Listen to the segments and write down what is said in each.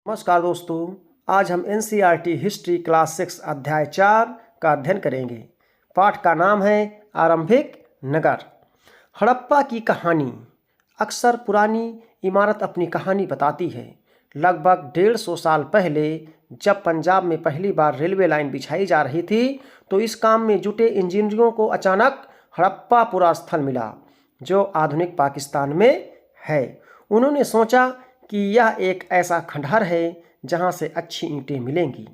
नमस्कार दोस्तों, आज हम एनसीईआरटी हिस्ट्री क्लास 6 अध्याय 4 का अध्ययन करेंगे। पाठ का नाम है आरंभिक नगर। हड़प्पा की कहानी। अक्सर पुरानी इमारत अपनी कहानी बताती है। लगभग 150 साल पहले जब पंजाब में पहली बार रेलवे लाइन बिछाई जा रही थी तो इस काम में जुटे इंजीनियरों को अचानक हड़प्पा पुरा स्थल मिला जो आधुनिक पाकिस्तान में है। उन्होंने सोचा कि यह एक ऐसा खंडहर है जहां से अच्छी ईंटें मिलेंगी।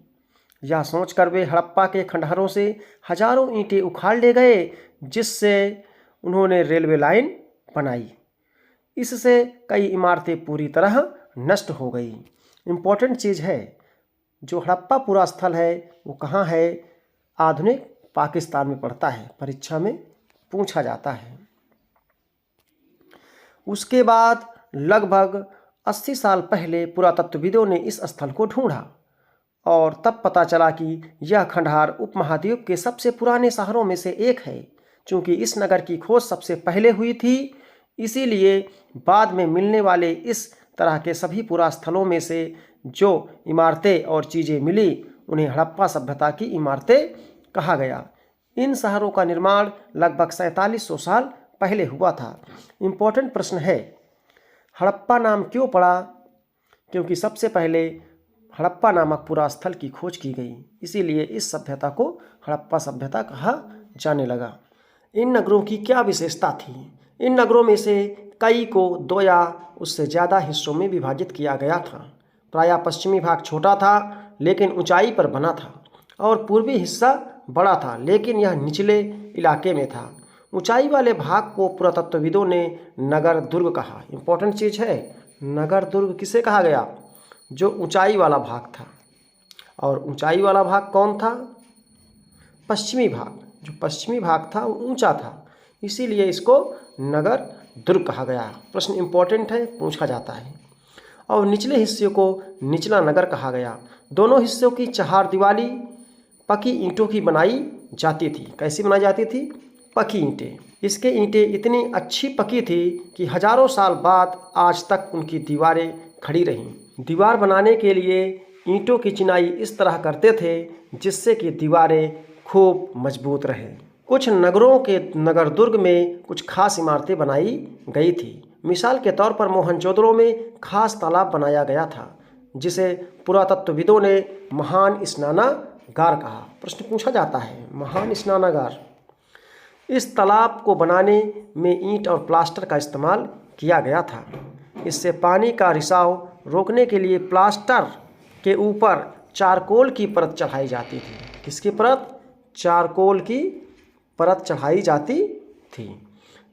यह सोचकर वे हड़प्पा के खंडहरों से हजारों ईंटें उखाड़ ले गए, जिससे उन्होंने रेलवे लाइन बनाई। इससे कई इमारतें पूरी तरह नष्ट हो गई। इम्पोर्टेंट चीज़ है, जो हड़प्पा पुरा स्थल है वो कहाँ है? आधुनिक पाकिस्तान में पड़ता है। परीक्षा में पूछा जाता है। उसके बाद लगभग 80 साल पहले पुरातत्वविदों ने इस स्थल को ढूंढा और तब पता चला कि यह खंडहर उपमहाद्वीप के सबसे पुराने शहरों में से एक है। चूंकि इस नगर की खोज सबसे पहले हुई थी, इसीलिए बाद में मिलने वाले इस तरह के सभी पुरास्थलों में से जो इमारतें और चीज़ें मिली उन्हें हड़प्पा सभ्यता की इमारतें कहा गया। इन शहरों का निर्माण लगभग 4700 साल पहले हुआ था। इम्पोर्टेंट प्रश्न है, हड़प्पा नाम क्यों पड़ा? क्योंकि सबसे पहले हड़प्पा नामक पुरा स्थल की खोज की गई, इसीलिए इस सभ्यता को हड़प्पा सभ्यता कहा जाने लगा। इन नगरों की क्या विशेषता थी? इन नगरों में से कई को 2 या उससे ज़्यादा हिस्सों में विभाजित किया गया था। प्रायः पश्चिमी भाग छोटा था लेकिन ऊंचाई पर बना था और पूर्वी हिस्सा बड़ा था लेकिन यह निचले इलाके में था। ऊंचाई वाले भाग को पुरातत्वविदों ने नगर दुर्ग कहा। इंपॉर्टेंट चीज़ है, नगर दुर्ग किसे कहा गया? जो ऊंचाई वाला भाग था। और ऊंचाई वाला भाग कौन था? पश्चिमी भाग। जो पश्चिमी भाग था वो ऊंचा था, इसीलिए इसको नगर दुर्ग कहा गया। प्रश्न इंपॉर्टेंट है, पूछा जाता है। और निचले हिस्से को निचला नगर कहा गया। दोनों हिस्सों की चहारदीवारी पकी ईंटों की बनाई जाती थी। कैसी बनाई जाती थी? पकी ईंटें। इसके ईंटें इतनी अच्छी पकी थी कि हजारों साल बाद आज तक उनकी दीवारें खड़ी रहीं। दीवार बनाने के लिए ईंटों की चिनाई इस तरह करते थे जिससे कि दीवारें खूब मजबूत रहें। कुछ नगरों के नगर दुर्ग में कुछ खास इमारतें बनाई गई थी। मिसाल के तौर पर मोहनजोदड़ो में खास तालाब बनाया गया था जिसे पुरातत्वविदों ने महान स्नानागार कहा। प्रश्न पूछा जाता है, महान स्नानागार। इस तालाब को बनाने में ईंट और प्लास्टर का इस्तेमाल किया गया था। इससे पानी का रिसाव रोकने के लिए प्लास्टर के ऊपर चारकोल की परत चढ़ाई जाती थी। किसकी परत? चारकोल की परत चढ़ाई जाती थी।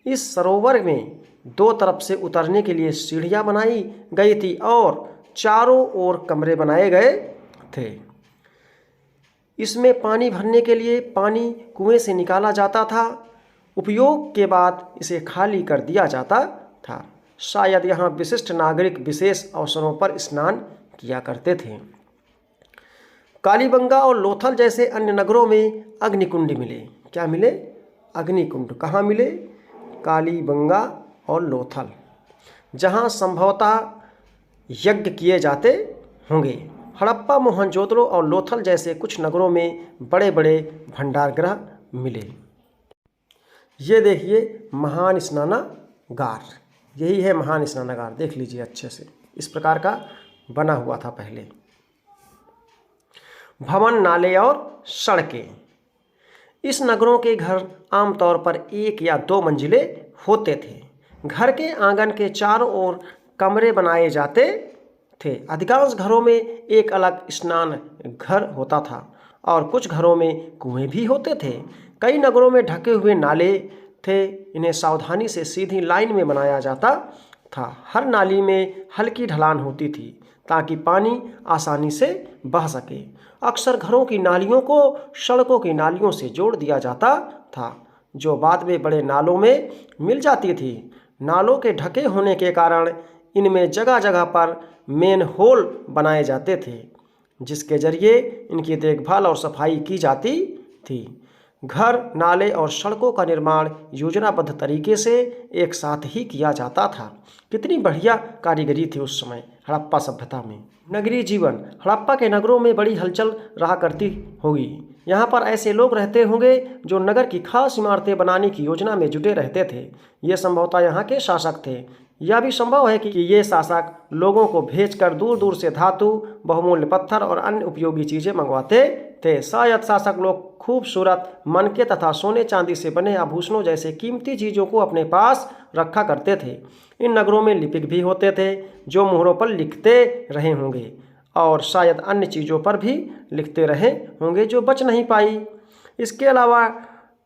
इस सरोवर में 2 तरफ से उतरने के लिए सीढ़ियां बनाई गई थी और चारों ओर कमरे बनाए गए थे। इसमें पानी भरने के लिए पानी कुएं से निकाला जाता था। उपयोग के बाद इसे खाली कर दिया जाता था। शायद यहाँ विशिष्ट नागरिक विशेष अवसरों पर स्नान किया करते थे। कालीबंगा और लोथल जैसे अन्य नगरों में अग्निकुंड मिले। क्या मिले? अग्निकुंड। कहाँ मिले? कालीबंगा और लोथल, जहाँ संभवतः यज्ञ किए जाते होंगे। हड़प्पा, मोहनजोदड़ो और लोथल जैसे कुछ नगरों में बड़े बड़े भंडारगृह मिले। ये देखिए महान स्नानागार, यही है महान स्नानागार। देख लीजिए अच्छे से, इस प्रकार का बना हुआ था पहले। भवन, नाले और सड़कें। इस नगरों के घर आमतौर पर 1 या 2 मंजिले होते थे। घर के आंगन के चारों ओर कमरे बनाए जाते थे। अधिकांश घरों में एक अलग स्नान घर होता था और कुछ घरों में कुएं भी होते थे। कई नगरों में ढके हुए नाले थे। इन्हें सावधानी से सीधी लाइन में बनाया जाता था। हर नाली में हल्की ढलान होती थी ताकि पानी आसानी से बह सके। अक्सर घरों की नालियों को सड़कों की नालियों से जोड़ दिया जाता था, जो बाद में बड़े नालों में मिल जाती थी। नालों के ढके होने के कारण इनमें जगह जगह पर मेन होल बनाए जाते थे, जिसके जरिए इनकी देखभाल और सफाई की जाती थी। घर, नाले और सड़कों का निर्माण योजनाबद्ध तरीके से एक साथ ही किया जाता था। कितनी बढ़िया कारीगरी थी उस समय। हड़प्पा सभ्यता में। नगरीय जीवन, हड़प्पा के नगरों में बड़ी हलचल रहा करती होगी। यहाँ पर ऐसे लोग रहते होंगे जो नगर की खास इमारतें बनाने की योजना में जुटे रहते थे। ये संभवतः यहाँ के शासक थे। यह भी संभव है कि ये शासक लोगों को भेजकर दूर दूर से धातु, बहुमूल्य पत्थर और अन्य उपयोगी चीज़ें मंगवाते थे। शायद शासक लोग खूबसूरत मनके तथा सोने चांदी से बने आभूषणों जैसे कीमती चीज़ों को अपने पास रखा करते थे। इन नगरों में लिपिक भी होते थे जो मोहरों पर लिखते रहे होंगे और शायद अन्य चीज़ों पर भी लिखते रहे होंगे जो बच नहीं पाई। इसके अलावा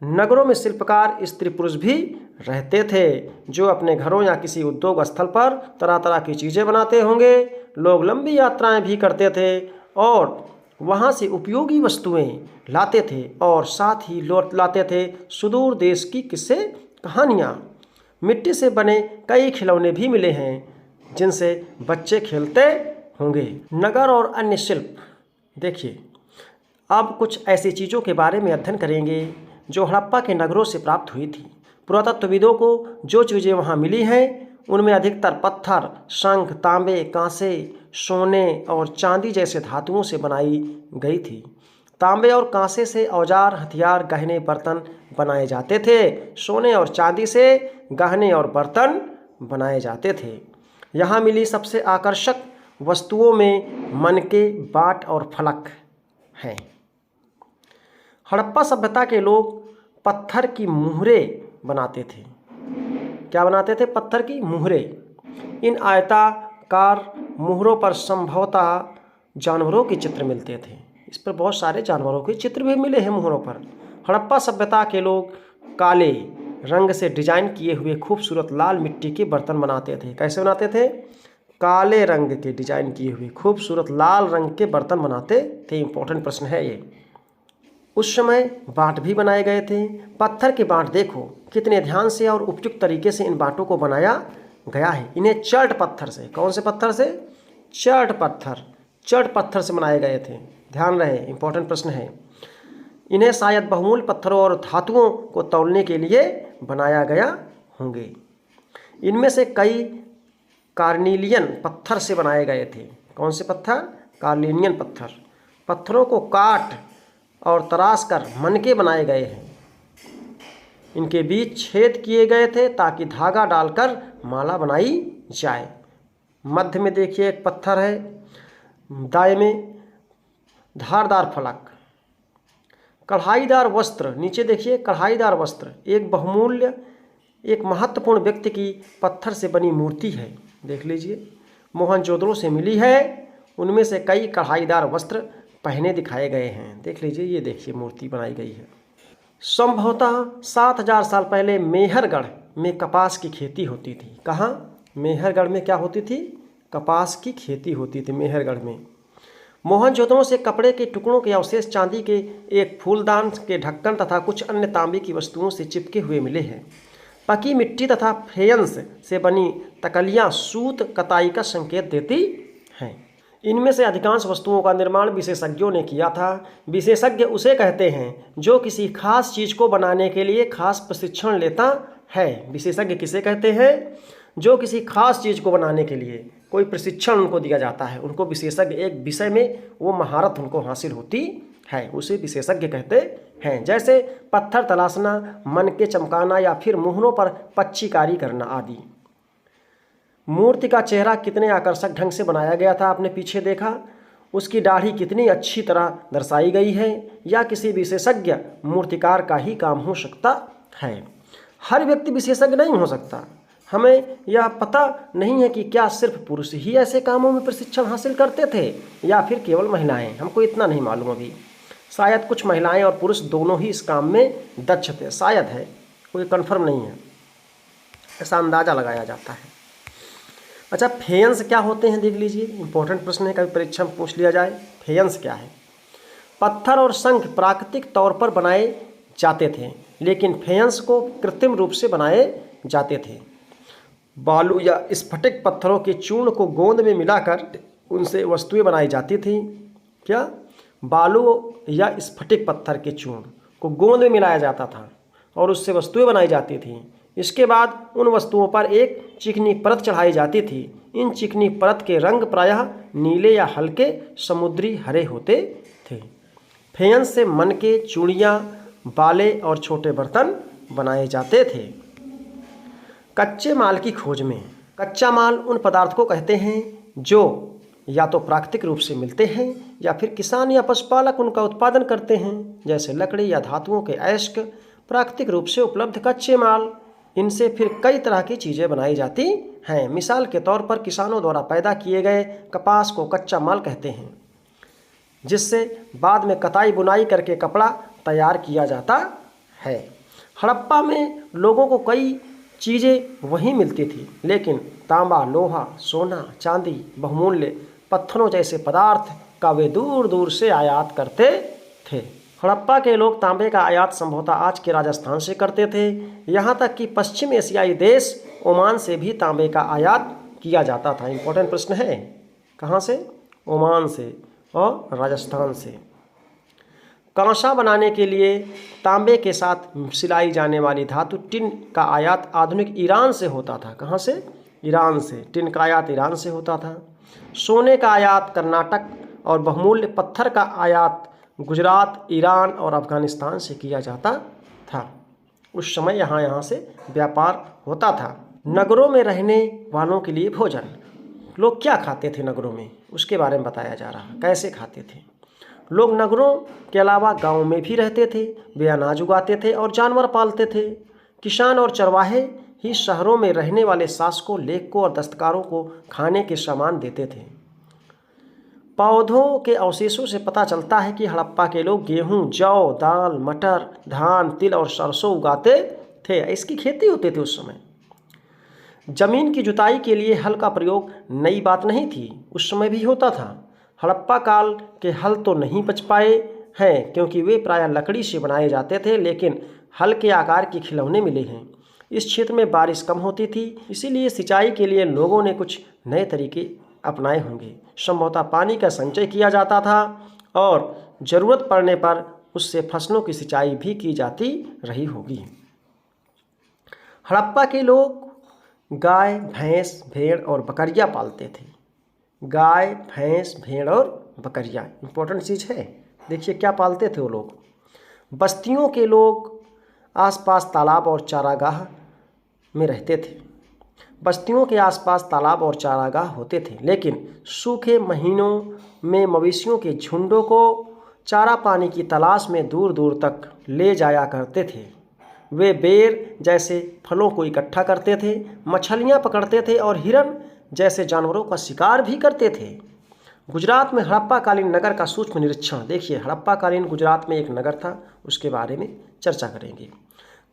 नगरों में शिल्पकार स्त्री पुरुष भी रहते थे जो अपने घरों या किसी उद्योग स्थल पर तरह तरह की चीज़ें बनाते होंगे। लोग लंबी यात्राएं भी करते थे और वहाँ से उपयोगी वस्तुएं लाते थे और साथ ही लौट लाते थे सुदूर देश की किस्से कहानियाँ। मिट्टी से बने कई खिलौने भी मिले हैं जिनसे बच्चे खेलते होंगे। नगर और अन्य शिल्प, देखिए अब कुछ ऐसी चीज़ों के बारे में अध्ययन करेंगे जो हड़प्पा के नगरों से प्राप्त हुई थी। पुरातत्वविदों को जो चीज़ें वहाँ मिली हैं उनमें अधिकतर पत्थर, शंख, तांबे, कांसे, सोने और चांदी जैसे धातुओं से बनाई गई थी। तांबे और कांसे से औजार, हथियार, गहने, बर्तन बनाए जाते थे। सोने और चांदी से गहने और बर्तन बनाए जाते थे। यहाँ मिली सबसे आकर्षक वस्तुओं में मनके, बाट और फलक हैं। हड़प्पा सभ्यता के लोग पत्थर की मुहरें बनाते थे। क्या बनाते थे? पत्थर की मुहरें। इन आयताकार मुहरों पर संभवतः जानवरों के चित्र मिलते थे। इस पर बहुत सारे जानवरों के चित्र भी मिले हैं मुहरों पर। हड़प्पा सभ्यता के लोग काले रंग से डिजाइन किए हुए खूबसूरत लाल मिट्टी के बर्तन बनाते थे। कैसे बनाते थे? काले रंग के डिजाइन किए हुए खूबसूरत लाल रंग के बर्तन बनाते थे। इंपॉर्टेंट प्रश्न है ये। उस समय बाँट भी बनाए गए थे। पत्थर के बाँट देखो कितने ध्यान से और उपयुक्त तरीके से इन बाँटों को बनाया गया है। इन्हें चर्ट पत्थर से, कौन से पत्थर से? चर्ट पत्थर से बनाए गए थे। ध्यान रहे, इंपॉर्टेंट प्रश्न है। इन्हें शायद बहुमूल्य पत्थरों और धातुओं को तौलने के लिए बनाया गया होंगे। इनमें से कई कार्निलियन पत्थर से बनाए गए थे। कौन से पत्थर? कार्निलियन पत्थर। पत्थरों को काट और तराश कर मनके बनाए गए हैं। इनके बीच छेद किए गए थे ताकि धागा डालकर माला बनाई जाए। मध्य में देखिए एक पत्थर है, दाएं में धारदार फलक, कढ़ाईदार वस्त्र। नीचे देखिए कढ़ाईदार वस्त्र। एक बहुमूल्य, एक महत्वपूर्ण व्यक्ति की पत्थर से बनी मूर्ति है। देख लीजिए, मोहनजोदड़ो से मिली है। उनमें से कई कढ़ाईदार वस्त्र पहने दिखाए गए हैं। देख लीजिए, ये देखिए मूर्ति बनाई गई है। संभवतः 7000 साल पहले मेहरगढ़ में कपास की खेती होती थी। कहाँ? मेहरगढ़ में क्या होती थी? कपास की खेती होती थी मेहरगढ़ में। मोहनजोदड़ो से कपड़े के टुकड़ों के अवशेष, चांदी के एक फूलदान के ढक्कन तथा कुछ अन्य तांबे की वस्तुओं से चिपके हुए मिले हैं। पकी मिट्टी तथा फेयंस से बनी तकलियाँ सूत कताई का संकेत देती हैं। इनमें से अधिकांश वस्तुओं का निर्माण विशेषज्ञों ने किया था। विशेषज्ञ उसे कहते हैं जो किसी खास चीज़ को बनाने के लिए खास प्रशिक्षण लेता है। विशेषज्ञ किसे कहते हैं? जो किसी खास चीज़ को बनाने के लिए कोई प्रशिक्षण उनको दिया जाता है। उनको विशेषज्ञ, एक विषय में वो महारत उनको हासिल होती है, उसे विशेषज्ञ कहते हैं। जैसे पत्थर तलाशना, मनके चमकाना या फिर मुहरों पर पच्चीकारी करना आदि। मूर्ति का चेहरा कितने आकर्षक ढंग से बनाया गया था, आपने पीछे देखा। उसकी दाढ़ी कितनी अच्छी तरह दर्शाई गई है। या किसी विशेषज्ञ मूर्तिकार का ही काम हो सकता है। हर व्यक्ति विशेषज्ञ नहीं हो सकता। हमें यह पता नहीं है कि क्या सिर्फ पुरुष ही ऐसे कामों में प्रशिक्षण हासिल करते थे या फिर केवल महिलाएं। हमको इतना नहीं मालूम अभी। शायद कुछ महिलाएं और पुरुष दोनों ही इस काम में दक्ष थे। शायद है, कोई कन्फर्म नहीं है, ऐसा अंदाज़ा लगाया जाता है। अच्छा, फेयंस क्या होते हैं देख लीजिए। इंपॉर्टेंट प्रश्न है, कभी परीक्षा में पूछ लिया जाए। फेयंस क्या है? पत्थर और शंख प्राकृतिक तौर पर बनाए जाते थे, लेकिन फेयंस को कृत्रिम रूप से बनाए जाते थे। बालू या स्फटिक पत्थरों के चूर्ण को गोंद में मिलाकर उनसे वस्तुएं बनाई जाती थी। क्या? बालू या स्फटिक पत्थर के चूर्ण को गोंद में मिलाया जाता था और उससे वस्तुएं बनाई जाती थी। इसके बाद उन वस्तुओं पर एक चिकनी परत चढ़ाई जाती थी। इन चिकनी परत के रंग प्रायः नीले या हल्के समुद्री हरे होते थे। फेयंस से मन के चूड़ियाँ, बाले और छोटे बर्तन बनाए जाते थे। कच्चे माल की खोज में। कच्चा माल उन पदार्थ को कहते हैं जो या तो प्राकृतिक रूप से मिलते हैं या फिर किसान या पशुपालक उनका उत्पादन करते हैं, जैसे लकड़ी या धातुओं के अयस्क। प्राकृतिक रूप से उपलब्ध कच्चे माल, इनसे फिर कई तरह की चीज़ें बनाई जाती हैं। मिसाल के तौर पर किसानों द्वारा पैदा किए गए कपास को कच्चा माल कहते हैं, जिससे बाद में कताई बुनाई करके कपड़ा तैयार किया जाता है। हड़प्पा में लोगों को कई चीज़ें वहीं मिलती थी, लेकिन तांबा, लोहा, सोना, चांदी, बहुमूल्य पत्थरों जैसे पदार्थ का वे दूर दूर से आयात करते थे। हड़प्पा के लोग तांबे का आयात संभवतः आज के राजस्थान से करते थे। यहाँ तक कि पश्चिम एशियाई देश ओमान से भी तांबे का आयात किया जाता था। इम्पोर्टेंट प्रश्न है, कहाँ से? ओमान से और राजस्थान से। कांसा बनाने के लिए तांबे के साथ सिलाई जाने वाली धातु टिन का आयात आधुनिक ईरान से होता था। कहाँ से? ईरान से। टिन का आयात ईरान से होता था। सोने का आयात कर्नाटक और बहुमूल्य पत्थर का आयात गुजरात, ईरान और अफगानिस्तान से किया जाता था। उस समय यहाँ से व्यापार होता था। नगरों में रहने वालों के लिए भोजन। लोग क्या खाते थे नगरों में, उसके बारे में बताया जा रहा है। कैसे खाते थे? लोग नगरों के अलावा गांव में भी रहते थे। वे अनाज उगाते थे और जानवर पालते थे। किसान और चरवाहे ही शहरों में रहने वाले शासकों, लेखकों और दस्तकारों को खाने के सामान देते थे। पौधों के अवशेषों से पता चलता है कि हड़प्पा के लोग गेहूं, जौ, दाल, मटर, धान, तिल और सरसों उगाते थे। इसकी खेती होती थी उस समय। जमीन की जुताई के लिए हल का प्रयोग नई बात नहीं थी, उस समय भी होता था। हड़प्पा काल के हल तो नहीं बच पाए हैं क्योंकि वे प्रायः लकड़ी से बनाए जाते थे, लेकिन हल के आकार के खिलौने मिले हैं। इस क्षेत्र में बारिश कम होती थी, इसीलिए सिंचाई के लिए लोगों ने कुछ नए तरीके अपनाए होंगे। संभवतः पानी का संचय किया जाता था और ज़रूरत पड़ने पर उससे फसलों की सिंचाई भी की जाती रही होगी। हड़प्पा के लोग गाय, भैंस, भेड़ और बकरियां पालते थे। गाय, भैंस, भेड़ और बकरियां इंपॉर्टेंट चीज़ है। देखिए क्या पालते थे वो लोग। बस्तियों के लोग आसपास तालाब और चारागाह में रहते थे। बस्तियों के आसपास तालाब और चारागाह होते थे, लेकिन सूखे महीनों में मवेशियों के झुंडों को चारा पानी की तलाश में दूर दूर तक ले जाया करते थे। वे बेर जैसे फलों को इकट्ठा करते थे, मछलियाँ पकड़ते थे और हिरन जैसे जानवरों का शिकार भी करते थे। गुजरात में हड़प्पा कालीन नगर का सूक्ष्म निरीक्षण। देखिए हड़प्पा कालीन गुजरात में एक नगर था, उसके बारे में चर्चा करेंगे।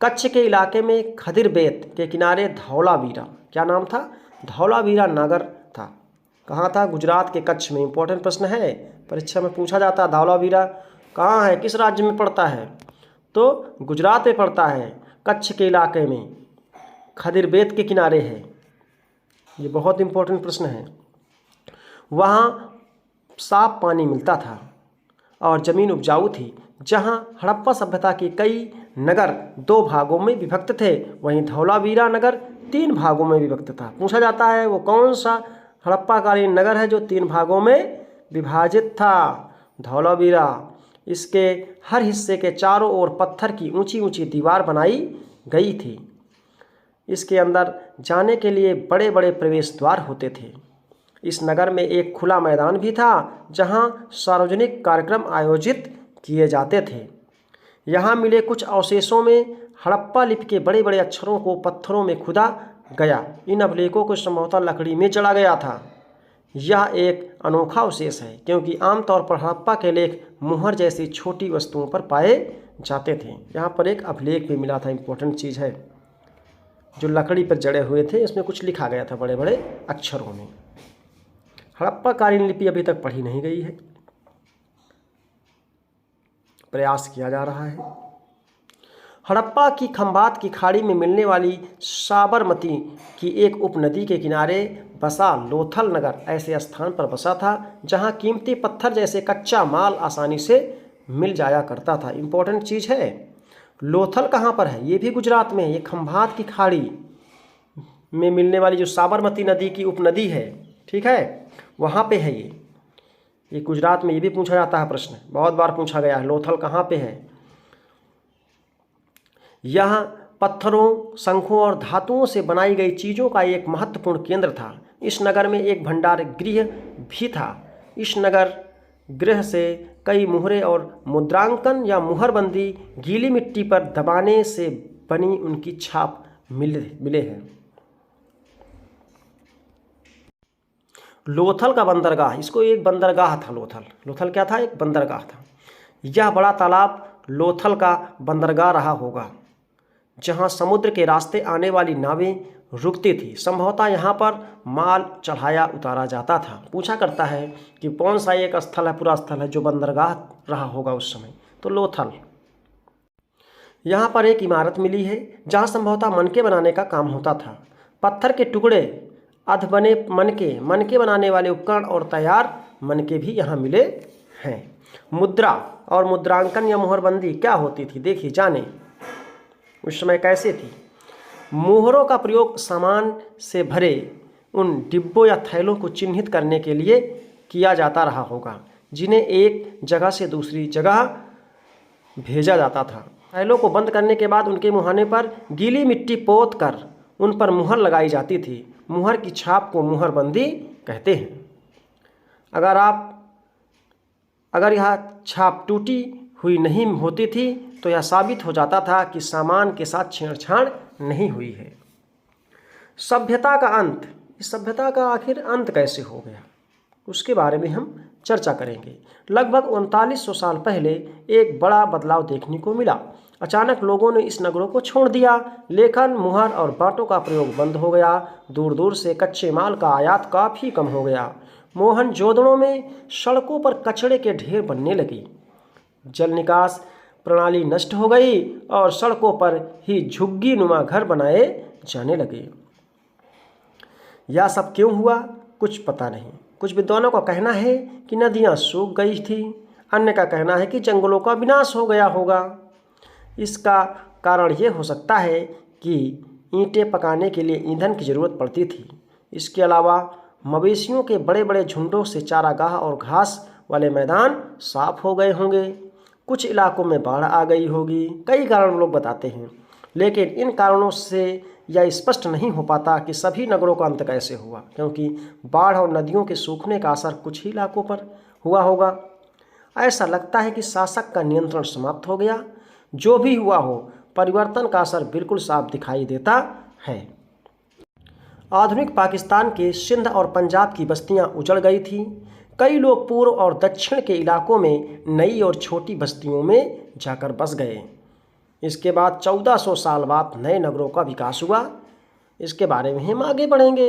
कच्छ के इलाके में खदिरबेत के किनारे धौलावीरा, क्या नाम था? धौलावीरा नगर था। कहाँ था? गुजरात के कच्छ में। इंपॉर्टेंट प्रश्न है, परीक्षा में पूछा जाता है। धौलावीरा कहाँ है, किस राज्य में पड़ता है? तो गुजरात में पड़ता है, कच्छ के इलाके में, खदिरबेत के किनारे है। ये बहुत इंपॉर्टेंट प्रश्न है। वहाँ साफ पानी मिलता था और ज़मीन उपजाऊ थी। जहाँ हड़प्पा सभ्यता के कई नगर 2 भागों में विभक्त थे, वहीं धौलावीरा नगर 3 भागों में विभक्त था। पूछा जाता है वो कौन सा हड़प्पा कालीन नगर है जो 3 भागों में विभाजित था? धौलावीरा। इसके हर हिस्से के चारों ओर पत्थर की ऊंची ऊंची दीवार बनाई गई थी। इसके अंदर जाने के लिए बड़े बड़े प्रवेश द्वार होते थे। इस नगर में एक खुला मैदान भी था जहां सार्वजनिक कार्यक्रम आयोजित किए जाते थे। यहाँ मिले कुछ अवशेषों में हड़प्पा लिपि के बड़े बड़े अक्षरों को पत्थरों में खुदा गया। इन अभिलेखों को संभवतः लकड़ी में जड़ा गया था। यह एक अनोखा अवशेष है क्योंकि आमतौर पर हड़प्पा के लेख मुहर जैसी छोटी वस्तुओं पर पाए जाते थे। यहाँ पर एक अभिलेख भी मिला था, इंपॉर्टेंट चीज़ है, जो लकड़ी पर जड़े हुए थे। इसमें कुछ लिखा गया था बड़े बड़े अक्षरों में। हड़प्पा कालीन लिपि अभी तक पढ़ी नहीं गई है, प्रयास किया जा रहा है। हड़प्पा की खंबात की खाड़ी में मिलने वाली साबरमती की एक उपनदी के किनारे बसा लोथल नगर ऐसे स्थान पर बसा था जहां कीमती पत्थर जैसे कच्चा माल आसानी से मिल जाया करता था। इंपॉर्टेंट चीज़ है। लोथल कहाँ पर है? ये भी गुजरात में है। ये खंभात की खाड़ी में मिलने वाली जो साबरमती नदी की उपनदी है, ठीक है, वहाँ पे है ये गुजरात में। ये भी पूछा जाता है प्रश्न, बहुत बार पूछा गया है, लोथल कहाँ पे है। यह पत्थरों, शंखों और धातुओं से बनाई गई चीज़ों का एक महत्वपूर्ण केंद्र था। इस नगर में एक भंडार गृह भी था। इस नगर गृह से कई मुहरे और मुद्रांकन या मुहरबंदी गीली मिट्टी पर दबाने से बनी उनकी छाप मिले हैं। लोथल का बंदरगाह, इसको एक बंदरगाह था लोथल क्या था? एक बंदरगाह था। यह बड़ा तालाब लोथल का बंदरगाह रहा होगा, जहां समुद्र के रास्ते आने वाली नावें रुकती थी। संभवतः यहाँ पर माल चढ़ाया उतारा जाता था। पूछा करता है कि कौन सा एक स्थल है, पूरा स्थल है जो बंदरगाह रहा होगा उस समय, तो लोथल। यहाँ पर एक इमारत मिली है जहाँ संभवतः मनके बनाने का काम होता था। पत्थर के टुकड़े, अध बने मनके बनाने वाले उपकरण और तैयार मनके भी यहाँ मिले हैं। मुद्रा और मुद्रांकन या मुहरबंदी क्या होती थी, देखिए जाने उस समय कैसे थी। मोहरों का प्रयोग सामान से भरे उन डिब्बों या थैलों को चिन्हित करने के लिए किया जाता रहा होगा, जिन्हें एक जगह से दूसरी जगह भेजा जाता था। थैलों को बंद करने के बाद उनके मुहाने पर गीली मिट्टी पोत कर उन पर मुहर लगाई जाती थी। मुहर की छाप को मुहरबंदी कहते हैं। अगर यह छाप टूटी हुई नहीं होती थी तो यह साबित हो जाता था कि सामान के साथ छेड़छाड़ नहीं हुई है। सभ्यता का अंत, इस सभ्यता का आखिर अंत कैसे हो गया, उसके बारे में हम चर्चा करेंगे। लगभग 3900 साल पहले एक बड़ा बदलाव देखने को मिला। अचानक लोगों ने इस नगरों को छोड़ दिया। लेखन, मुहर और बाटों का प्रयोग बंद हो गया। दूर दूर से कच्चे माल का आयात काफ़ी कम हो गया। मोहनजोदड़ो में सड़कों पर कचरे के ढेर बनने लगी। जल निकास प्रणाली नष्ट हो गई और सड़कों पर ही झुग्गी नुमा घर बनाए जाने लगे। यह सब क्यों हुआ, कुछ पता नहीं। कुछ विद्वानों का कहना है कि नदियाँ सूख गई थी, अन्य का कहना है कि जंगलों का विनाश हो गया होगा। इसका कारण ये हो सकता है कि ईंटें पकाने के लिए ईंधन की ज़रूरत पड़ती थी। इसके अलावा मवेशियों के बड़े बड़े झुंडों से चारागाह और घास वाले मैदान साफ हो गए होंगे। कुछ इलाकों में बाढ़ आ गई होगी। कई कारण लोग बताते हैं, लेकिन इन कारणों से यह स्पष्ट नहीं हो पाता कि सभी नगरों का अंत कैसे हुआ, क्योंकि बाढ़ और नदियों के सूखने का असर कुछ ही इलाकों पर हुआ होगा। ऐसा लगता है कि शासक का नियंत्रण समाप्त हो गया। जो भी हुआ हो, परिवर्तन का असर बिल्कुल साफ दिखाई देता है। आधुनिक पाकिस्तान के सिंध और पंजाब की बस्तियां उजड़ गई थीं। कई लोग पूर्व और दक्षिण के इलाकों में नई और छोटी बस्तियों में जाकर बस गए। इसके बाद 1400 साल बाद नए नगरों का विकास हुआ। इसके बारे में हम आगे बढ़ेंगे।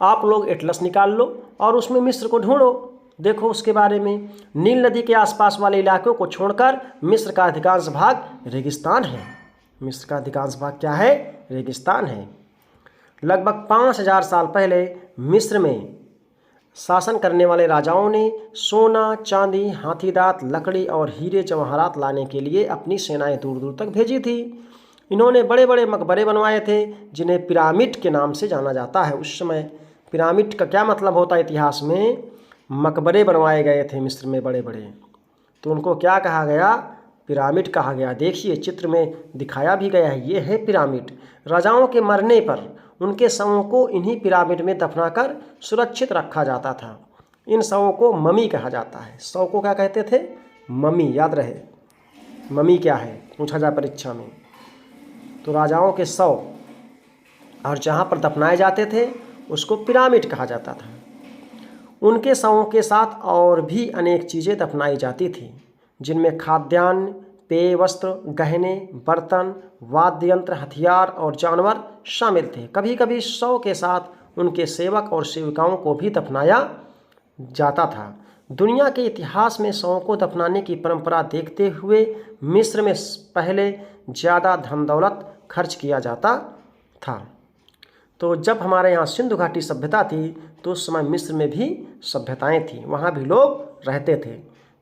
आप लोग एटलस निकाल लो और उसमें मिस्र को ढूंढो, देखो उसके बारे में। नील नदी के आसपास वाले इलाकों को छोड़कर मिस्र का अधिकांश भाग रेगिस्तान है। मिस्र का अधिकांश भाग क्या है? रेगिस्तान है। लगभग 5000 साल पहले मिस्र में शासन करने वाले राजाओं ने सोना, चांदी, हाथी दांत, लकड़ी और हीरे जवाहरात लाने के लिए अपनी सेनाएं दूर दूर तक भेजी थी। इन्होंने बड़े बड़े मकबरे बनवाए थे, जिन्हें पिरामिड के नाम से जाना जाता है। उस समय पिरामिड का क्या मतलब होता है? इतिहास में मकबरे बनवाए गए थे मिस्र में बड़े बड़े, तो उनको क्या कहा गया? पिरामिड कहा गया। देखिए चित्र में दिखाया भी गया है, ये है पिरामिड। राजाओं के मरने पर उनके शवों को इन्हीं पिरामिड में दफनाकर सुरक्षित रखा जाता था। इन शवों को ममी कहा जाता है। शव को क्या कहते थे? ममी। याद रहे ममी क्या है, पूछा जाए परीक्षा में। तो राजाओं के शव और जहाँ पर दफनाए जाते थे उसको पिरामिड कहा जाता था। उनके शवों के साथ और भी अनेक चीज़ें दफनाई जाती थी, जिनमें खाद्यान्न, पेय वस्त्र, गहने, बर्तन, वाद्य यंत्र, हथियार और जानवर शामिल थे। कभी कभी शव के साथ उनके सेवक और सेविकाओं को भी दफनाया जाता था। दुनिया के इतिहास में शवों को दफनाने की परंपरा देखते हुए मिस्र में पहले ज़्यादा धन दौलत खर्च किया जाता था। तो जब हमारे यहाँ सिंधु घाटी सभ्यता थी तो उस समय मिस्र में भी सभ्यताएं थीं, वहाँ भी लोग रहते थे।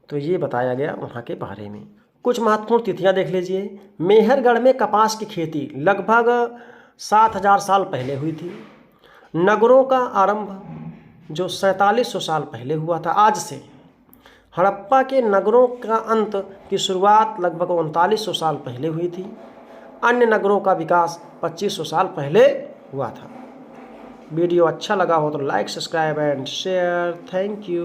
तो ये बताया गया वहाँ के बारे में। कुछ महत्वपूर्ण तिथियां देख लीजिए। मेहरगढ़ में कपास की खेती लगभग 7000 साल पहले हुई थी। नगरों का आरंभ जो 4700 साल पहले हुआ था आज से। हड़प्पा के नगरों का अंत की शुरुआत लगभग 3900 साल पहले हुई थी। अन्य नगरों का विकास 2500 साल पहले हुआ था। वीडियो अच्छा लगा हो तो like, subscribe and share. Thank you.